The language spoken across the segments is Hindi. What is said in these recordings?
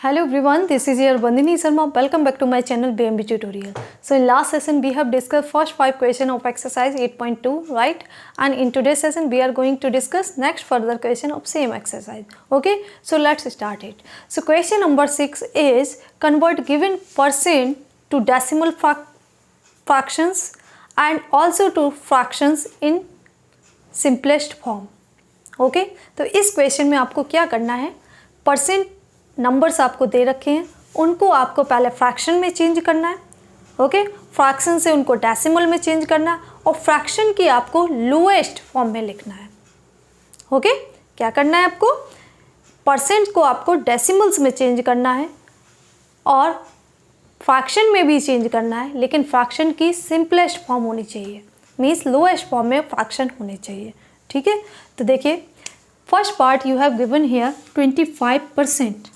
Hello everyone, this is your Bandini Sharma. Welcome back to my channel BMB Tutorial. So in last session we have discussed first 5 questions of exercise 8.2, right? And in today's session we are going to discuss next further question of same exercise. Okay, so let's start it. So question number 6 is convert given percent to decimal fractions and also to fractions in simplest form. Okay तो इस क्वेश्चन में आपको क्या करना है, परसेंट नंबर्स आपको दे रखे हैं, उनको आपको पहले फ्रैक्शन में चेंज करना है. ओके, फ्रैक्शन से उनको डेसिमल में चेंज करना है और फ्रैक्शन की आपको लोएस्ट फॉर्म में लिखना है. ओके, क्या करना है आपको, परसेंट को आपको डेसिमल्स में चेंज करना है और फ्रैक्शन में भी चेंज करना है, लेकिन फ्रैक्शन की सिंपलेस्ट फॉर्म होनी चाहिए, मीन्स लोएस्ट फॉर्म में फ्रैक्शन होने चाहिए. ठीक है, तो देखिए first part you have given here 25%.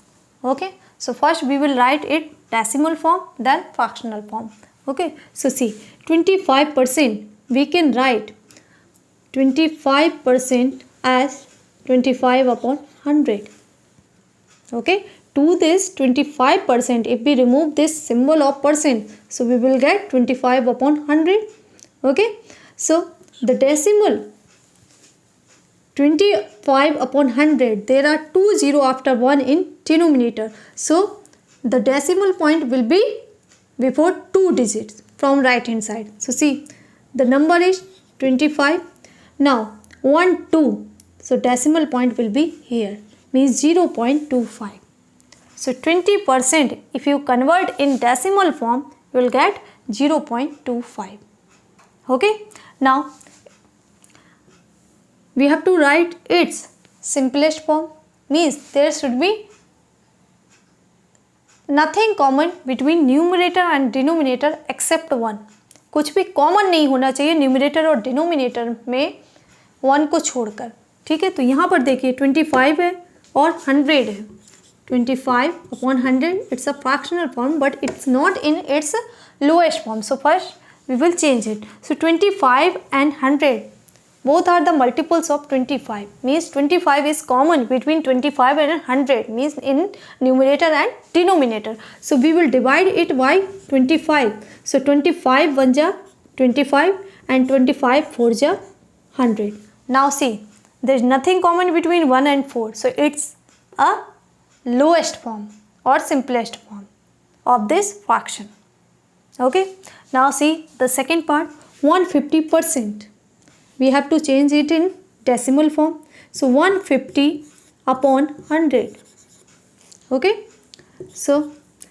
Okay, so first we will write it decimal form then fractional form. Okay, so see 25% we can write 25% as 25 upon 100. Okay, to this 25%, if we remove this symbol of percent, so we will get 25 upon 100. Okay, so the decimal 25 upon 100, there are 2 0 after 1 in denominator, so the decimal point will be before 2 digits from right hand side. So see, the number is 25. Now 1 2, so decimal point will be here, means 0.25. so 20% if you convert in decimal form you will get 0.25. okay, now we have to write its simplest form, means there should be nothing common between numerator and denominator except 1. कुछ भी कॉमन नहीं होना चाहिए न्यूमरेटर और डिनोमिनेटर में 1 को छोड़कर. ठीक है, तो यहाँ पर देखिए 25 है और 100 है. 25 upon 100 it's a fractional form but it's not in its lowest form. So first we will change it. So 25 and 100 both are the multiples of 25, means 25 is common between 25 and 100, means in numerator and denominator. So we will divide it by 25. So 25 1 ja 25 and 25 4 ja 100. Now see, there is nothing common between 1 and 4, so it's a lowest form or simplest form of this fraction. Okay, now see the second part, 150%. We have to change it in decimal form. So 150 upon 100. Okay, so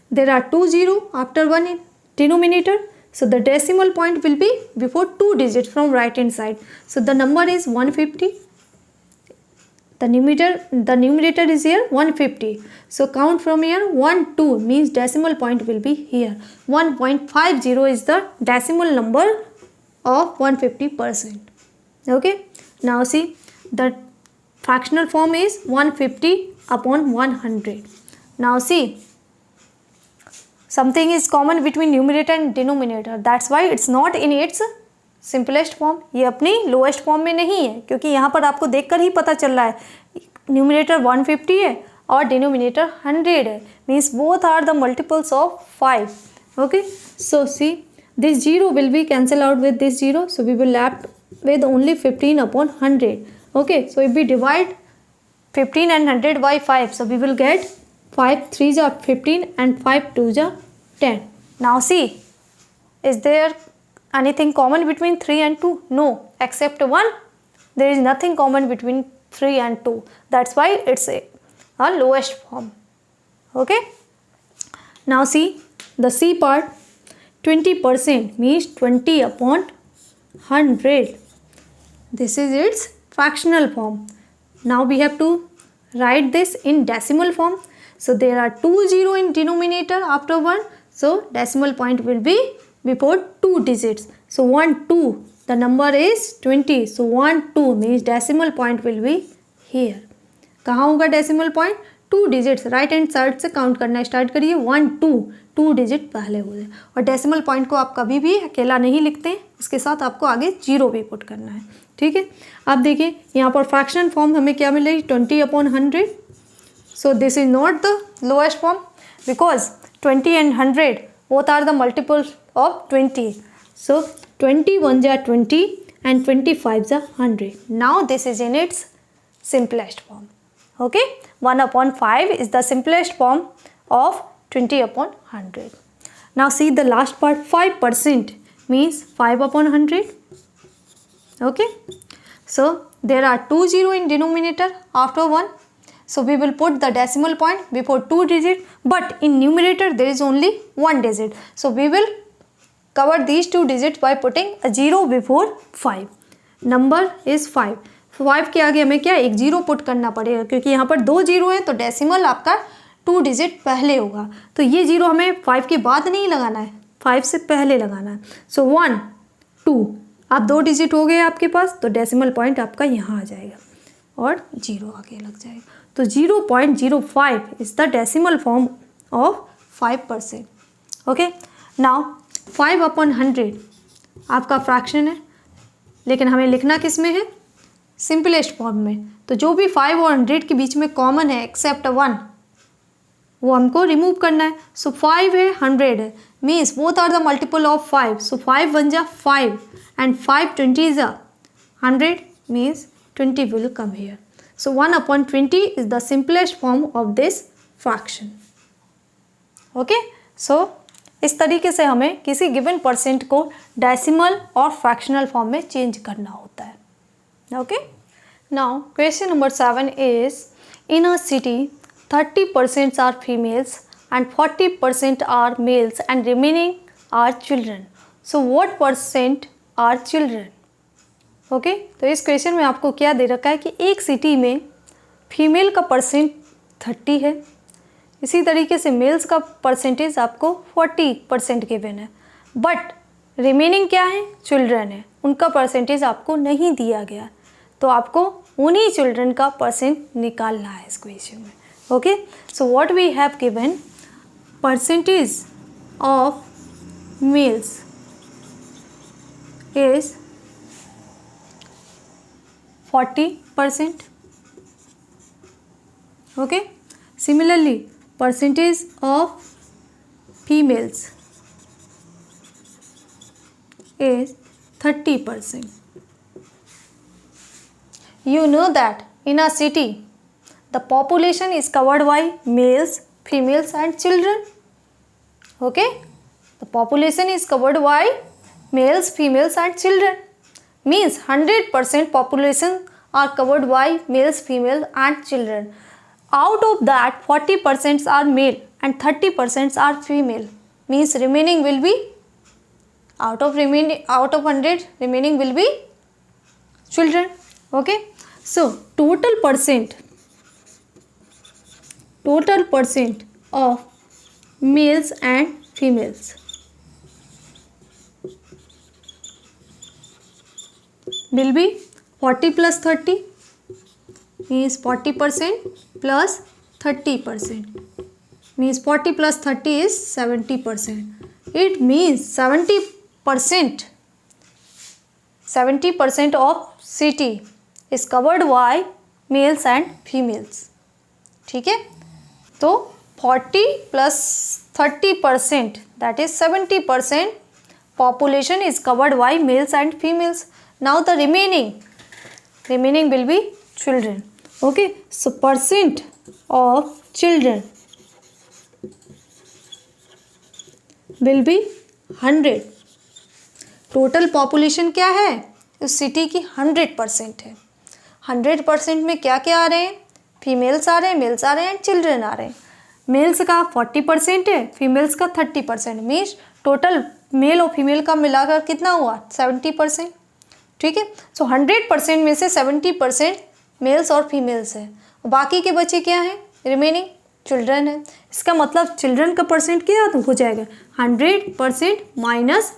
there are 2 0 after 1 in denominator, so the decimal point will be before 2 digits from right hand side. So the number is 150. The numerator is here 150. So count from here 1 2, means decimal point will be here. 1.50 is the decimal number of 150%. Okay, now see the fractional form is 150 upon 100. Now see, something is common between numerator and denominator, that's why it's not in its simplest form. ये अपनी lowest form में नहीं है, क्योंकि यहाँ पर आपको देखकर ही पता चल रहा है numerator 150 है और denominator 100 है, means both are the multiples of 5. Okay, so see this 0 will be cancelled out with this 0, so we will left with only 15 upon 100. Okay, so if we divide 15 and 100 by 5, so we will get 5 3 ja 15 and 5 2 ja 10. Now see, is there anything common between 3 and 2? No, except 1. There is nothing common between 3 and 2, that's why it's a lowest form. Okay, now see the C part, 20% means 20 upon 100. This is its fractional form. Now we have to write this in decimal form. So there are 2 0 in denominator after 1, so decimal point will be before 2 digits. So 1 2, the number is 20, so 1 2 means decimal point will be here. कहाँ होगा decimal point? 2 digits. Right hand side से काउंट करना स्टार्ट करिए. 1 2 डिजिट पहले हो जाए. और डेसिमल पॉइंट को आप कभी भी अकेला नहीं लिखते हैं, उसके साथ आपको आगे 0 भी पुट करना है. ठीक है, अब देखिए यहाँ पर फ्रैक्शन फॉर्म हमें क्या मिल रही है, 20 upon 100. So this is not the lowest form because 20 and 100 both are the multiples of 20. So 20 ones are 20 and 25s are 100. Now this is in its simplest form. Okay, 1 upon 5 is the simplest form of 20 upon 100. Now see the last part, 5% means 5 upon 100. Okay, so there are 2 0 in denominator after 1. So we will put the decimal point before 2 digit, but in numerator there is only 1 digit. So we will cover these 2 digits by putting a 0 before 5. Number is 5. 5 के आगे हमें क्या एक 0 पुट करना पड़ेगा, क्योंकि यहाँ पर 2 0 है तो डेसिमल आपका 2 डिजिट पहले होगा. तो ये 0 हमें 5 के बाद नहीं लगाना है, 5 से पहले लगाना है. सो 1 2 आप 2 डिजिट हो गए आपके पास, तो डेसिमल पॉइंट आपका यहाँ आ जाएगा और 0 आगे लग जाएगा. तो 0.05 is the decimal form of 5%. Okay, now 5 upon 100 आपका फ्रैक्शन है, लेकिन हमें लिखना किस में है, सिंपलेस्ट फॉर्म में. तो जो भी 5 और 100 के बीच में कॉमन है एक्सेप्ट 1, वो हमको रिमूव करना है. सो 5 है 100 है, means both are the multiple of 5. So 5 1 जा 5 and 5 20 is 100, means 20 will come here. So 1 upon 20 is the simplest form of this fraction. Okay, so इस तरीके से हमें किसी गिवन परसेंट को डेसिमल और फ्रैक्शनल फॉर्म में चेंज करना होता है. Okay, now question number 7 is in a city 30% are females and 40% are males and remaining are children. So what percent are children. Okay, तो इस क्वेश्चन में आपको क्या दे रखा है कि एक सिटी में फीमेल का परसेंट 30 है, इसी तरीके से मेल्स का परसेंटेज आपको 40% गिवन है, बट रिमेनिंग क्या है, चिल्ड्रन है, उनका परसेंटेज आपको नहीं दिया गया. तो आपको उन्हीं चिल्ड्रन का परसेंट निकालना है इस क्वेश्चन में. Okay, so what we have given, percentage of males is 40%. Okay, similarly percentage of females is 30%. You know that in a city the population is covered by males, females and children. Okay, the population is covered by males, females and children, means 100% population are covered by males, females and children. Out of that 40% are male and 30% are female, means remaining will be out of 100 remaining will be children. Okay, so total percent of males and females will be 40 plus 30, means 40% plus 30%, means 40 plus 30 is 70%. It means 70% of city is covered by males and females. ठीक है, तो 40 plus 30% that is 70% population is covered by males and females. Now the remaining will be children. Okay, so percent of children will be 100. Total population क्या है उस सिटी की, 100% है. 100% में क्या क्या आ रहे हैं, फीमेल्स आ रहे हैं, मेल्स आ रहे हैं, चिल्ड्रन आ रहे हैं. मेल्स का 40% है, फीमेल्स का 30%, मीन्स टोटल मेल और फीमेल का मिलाकर कितना हुआ, 70%. ठीक है, सो 100% में से 70% मेल्स और फीमेल्स है, बाकी के बच्चे क्या हैं, रिमेनिंग चिल्ड्रन है. इसका मतलब चिल्ड्रन का परसेंट क्या हो जाएगा, 100% minus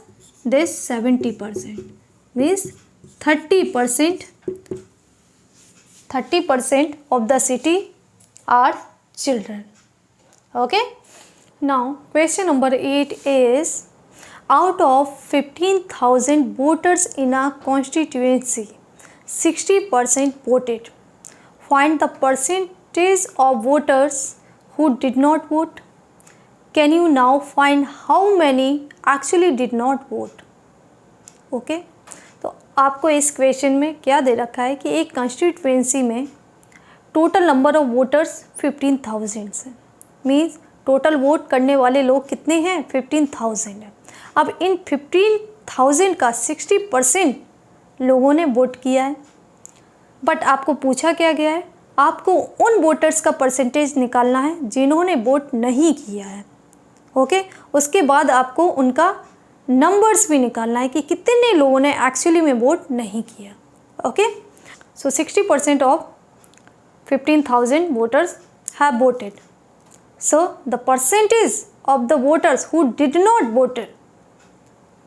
this 70%, means 30% of the city are children. Okay, now question number 8 is out of 15,000 voters in a constituency 60% voted. Find the percentage of voters who did not vote. Can you now find how many actually did not vote? Okay तो आपको इस क्वेश्चन में क्या दे रखा है कि एक कंस्टिट्यूएंसी में टोटल नंबर ऑफ वोटर्स 15,000 है, मीन्स टोटल वोट करने वाले लोग कितने हैं 15,000 है। अब इन 15,000 का 60% लोगों ने वोट किया है, बट आपको पूछा क्या गया है, आपको उन वोटर्स का परसेंटेज निकालना है जिन्होंने वोट नहीं किया है। ओके उसके बाद आपको उनका नंबर्स भी निकालना है कि कितने लोगों ने एक्चुअली में वोट नहीं किया। Okay so 60% of 15,000 voters have voted, so the percentage of the voters who did not voted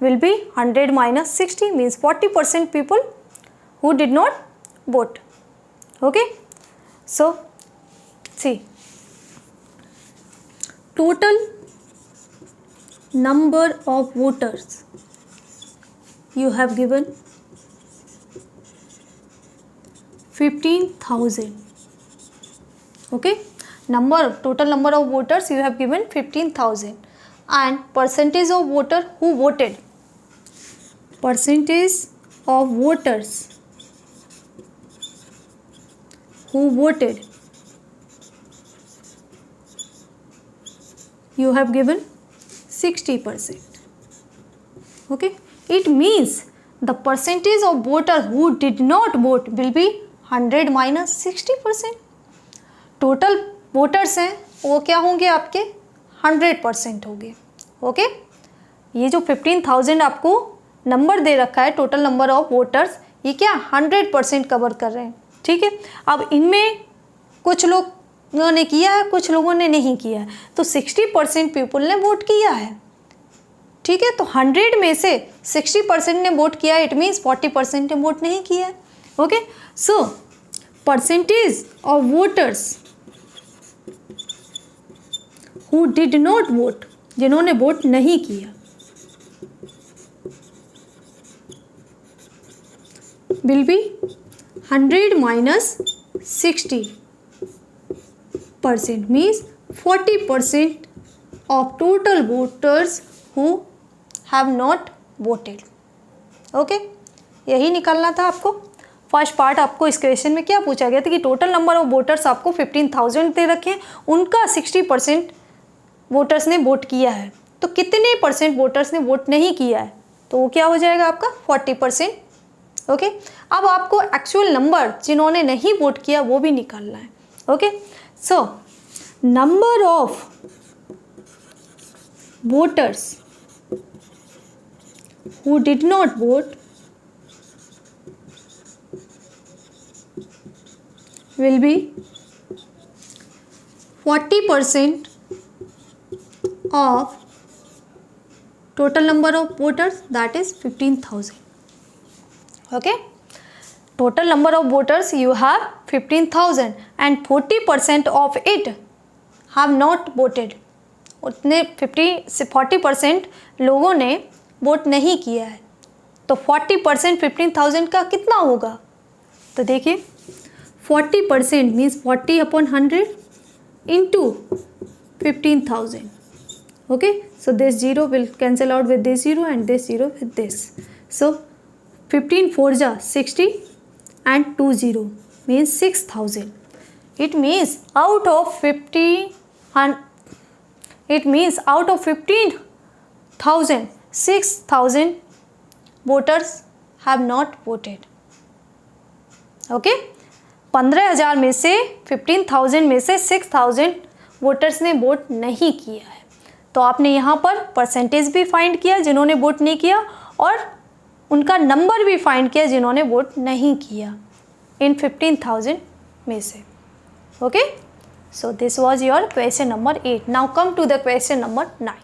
will be 100 minus 60, means 40% people who did not vote. Okay, so see, total number of voters you have given 15,000. Okay, total number of voters you have given 15,000 and percentage of voter who voted, percentage of voters who voted you have given 60%. Okay, it means the percentage of voter who did not vote will be 100 minus 60%. Total voters हैं वो क्या होंगे आपके 100% होंगे। ओके ये जो 15,000 आपको नंबर दे रखा है टोटल नंबर ऑफ वोटर्स, ये क्या 100% कवर कर रहे हैं। ठीक है, अब इनमें कुछ लोगों ने किया है, कुछ लोगों ने नहीं किया है, तो 60% पीपल ने वोट किया है। ठीक है, तो 100 में से 60% ने वोट किया है, इट मीन्स 40% ने वोट नहीं किया है। Okay so percentage of voters who did not vote, जिन्होंने वोट नहीं किया, will be 100 minus 60%, means 40% of total voters who have not voted. Okay यही निकालना था आपको। फर्स्ट पार्ट आपको इस क्वेश्चन में क्या पूछा गया था कि टोटल नंबर ऑफ वोटर्स आपको 15,000 दे रखे हैं, उनका 60% वोटर्स ने वोट किया है, तो कितने परसेंट वोटर्स ने वोट नहीं किया है, तो वो क्या हो जाएगा आपका 40%। ओके अब आपको एक्चुअल नंबर जिन्होंने नहीं वोट किया वो भी निकालना है। Okay so number of voters who did not vote will be 40% of total number of voters, that is 15,000. Okay, total number of voters you have 15,000 and 40% of it have not voted. उतने 40% लोगों ने वोट नहीं किया है, तो 40% 15,000 का कितना होगा, तो देखिए 40% means 40 upon 100 into 15,000. Okay, so this 0 will cancel out with this 0 and this 0 with this. So 15 4 ja 60 and 2 0 means 6,000. It means out of 15,000 6,000 voters have not voted. Okay, 15,000 में से 15,000 में से 6,000 वोटर्स ने वोट नहीं किया है, तो आपने यहाँ पर परसेंटेज भी फाइंड किया जिन्होंने वोट नहीं किया और उनका नंबर भी फाइंड किया जिन्होंने वोट नहीं किया इन 15,000 में से। Okay so this was your question number 8। Now come to the question number 9।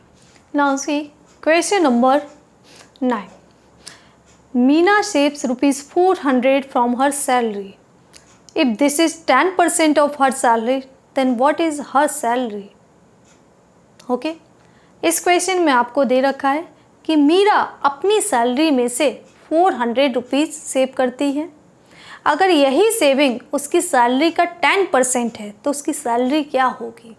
Now see question number 9। Meena saves ₹400 from her salary. If this is 10% of her salary, then what is her salary? Okay इस क्वेश्चन में आपको दे रखा है कि मीरा अपनी सैलरी में से 400 रुपीज़ सेव करती है अगर यही सेविंग उसकी सैलरी का 10% है तो उसकी सैलरी क्या होगी?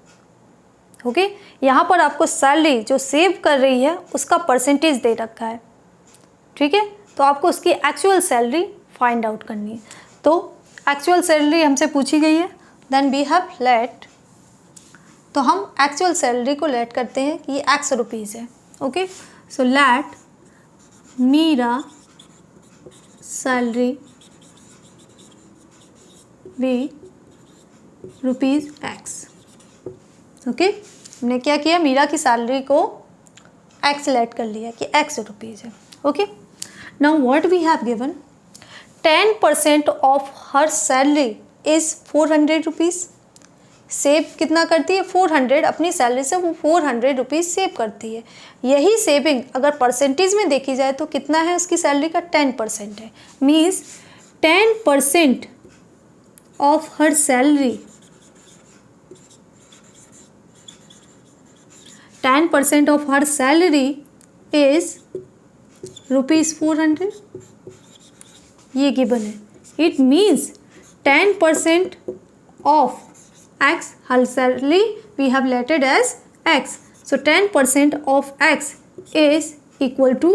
ओके, यहाँ पर आपको सैलरी जो सेव कर रही है उसका परसेंटेज दे रखा है, ठीक है। तो आपको उसकी एक्चुअल सैलरी फाइंड आउट करनी है। तो एक्चुअल सैलरी हमसे पूछी गई है, देन वी हैव लेट, तो हम एक्चुअल सैलरी को लेट करते हैं कि ये एक्स रुपीज़ है। Okay, so let Meera salary be rupees X. Okay, हमने क्या किया, मीरा की सैलरी को एक्स लेट कर लिया कि एक्स रुपीज़ है। Okay, now what we have given, 10% of her salary is 400 rupees. Save कितना करती है? 400, अपनी सैलरी से वो 400 रुपीज़ सेव करती है। यही सेविंग अगर परसेंटेज में देखी जाए तो कितना है उसकी सैलरी का? 10% है। Means 10% of her salary, 10% of her salary is ₹400, ये गिवन है। It means 10% of x, her salary we have letted as x, so 10% of x is equal to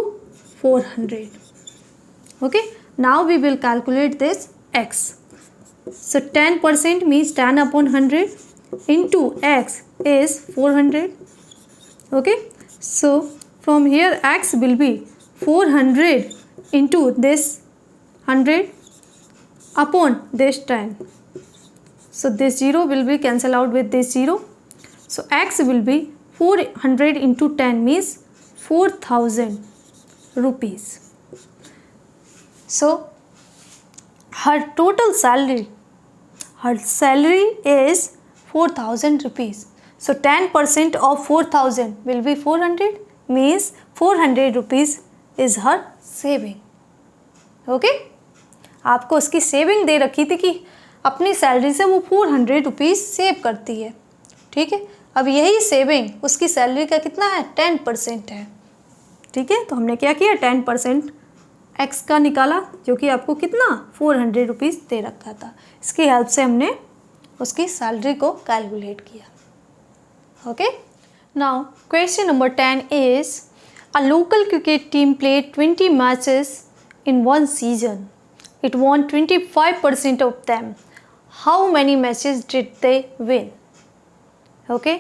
400. Okay, now we will calculate this x. So 10% means 10 upon 100 into x is 400. Okay, so from here x will be 400 into this 100 upon this 10. So this 0 will be cancel out with this 0. So x will be 400 into 10 means 4000 rupees. So her total salary, her salary is 4000 rupees. So 10% of 4000 will be 400, means 400 rupees is her saving. Okay, आपको उसकी सेविंग दे रखी थी कि अपनी सैलरी से वो 400 रुपीज़ सेव करती है, ठीक है। अब यही सेविंग उसकी सैलरी का कितना है? 10% है, ठीक है। तो हमने क्या किया, 10% एक्स का निकाला, जो कि आपको कितना 400 रुपीज़ दे रखा था। इसकी हेल्प से हमने उसकी सैलरी को कैलकुलेट किया। Okay, now question number 10 is a local cricket team played 20 matches in one season. It won 25% of them. How many matches did they win? Okay?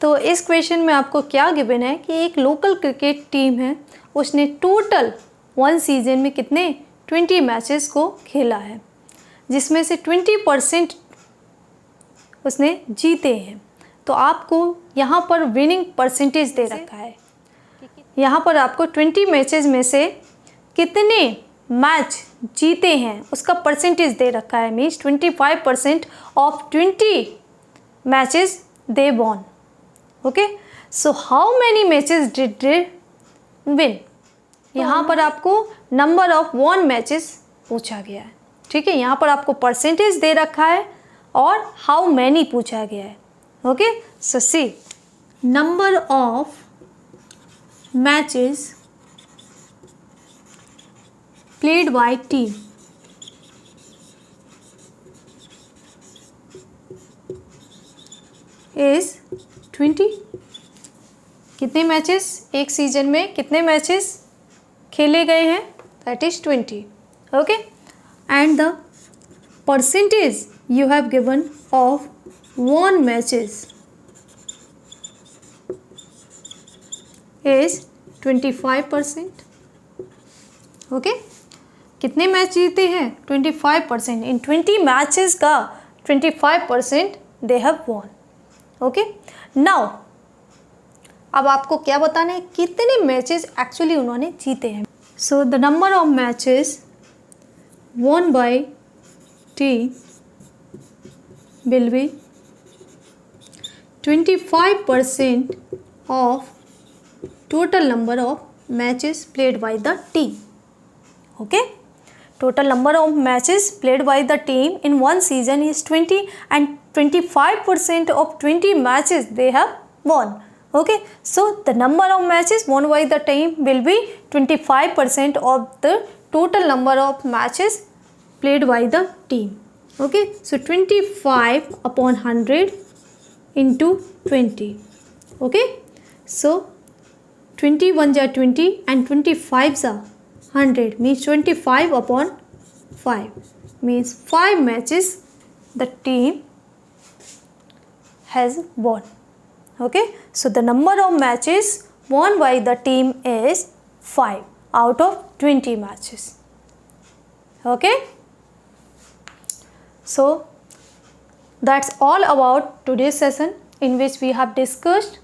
तो इस क्वेश्चन में आपको क्या गिवन है कि एक लोकल क्रिकेट टीम है, उसने टोटल वन सीजन में कितने 20 मैचेस को खेला है, जिसमें से 20% उसने जीते हैं। तो आपको यहाँ पर विनिंग परसेंटेज दे रखा है। यहाँ पर आपको 20 मैचेस में से कितने मैच जीते हैं उसका परसेंटेज दे रखा है। Means 25% of 20 matches they won. Okay, so how many matches did they win? यहाँ पर आपको नंबर ऑफ वॉन मैचेस पूछा गया है, ठीक है। यहाँ पर आपको परसेंटेज दे रखा है और हाउ मैनी पूछा गया है। Okay, so see, number of matches played by team is 20. कितने मैचेस एक सीजन में कितने मैचेस खेले गए हैं? That is 20. Okay, and the percentage you have given of won matches is 25%. Okay, कितने मैच जीते हैं? 25%. इन 20 मैचेस का 25% they have von. Okay, now अब आपको क्या बताना है, कितने मैचेस एक्चुअली उन्होंने जीते हैं। So the number of matches won by team will be 25% of total number of matches played by the team. Okay, total number of matches played by the team in one season is 20 and 25% of 20 matches they have won. Okay, so the number of matches won by the team will be 25% of the total number of matches played by the team. Okay, so 25 upon 100 into 20. Okay, so 21 are 20 and 25 are 100, means 25 upon 5, means 5 matches the team has won. Okay, so the number of matches won by the team is 5 out of 20 matches. Okay, so that's all about today's session, in which we have discussed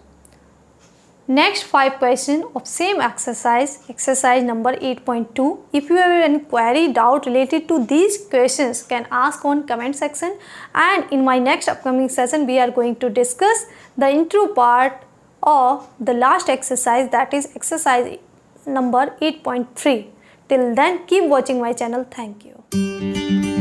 next 5 questions of same exercise, exercise number 8.2. If you have any query, doubt related to these questions, can ask on comment section, and in my next upcoming session we are going to discuss the intro part of the last exercise, that is exercise number 8.3. Till then, keep watching my channel. Thank you.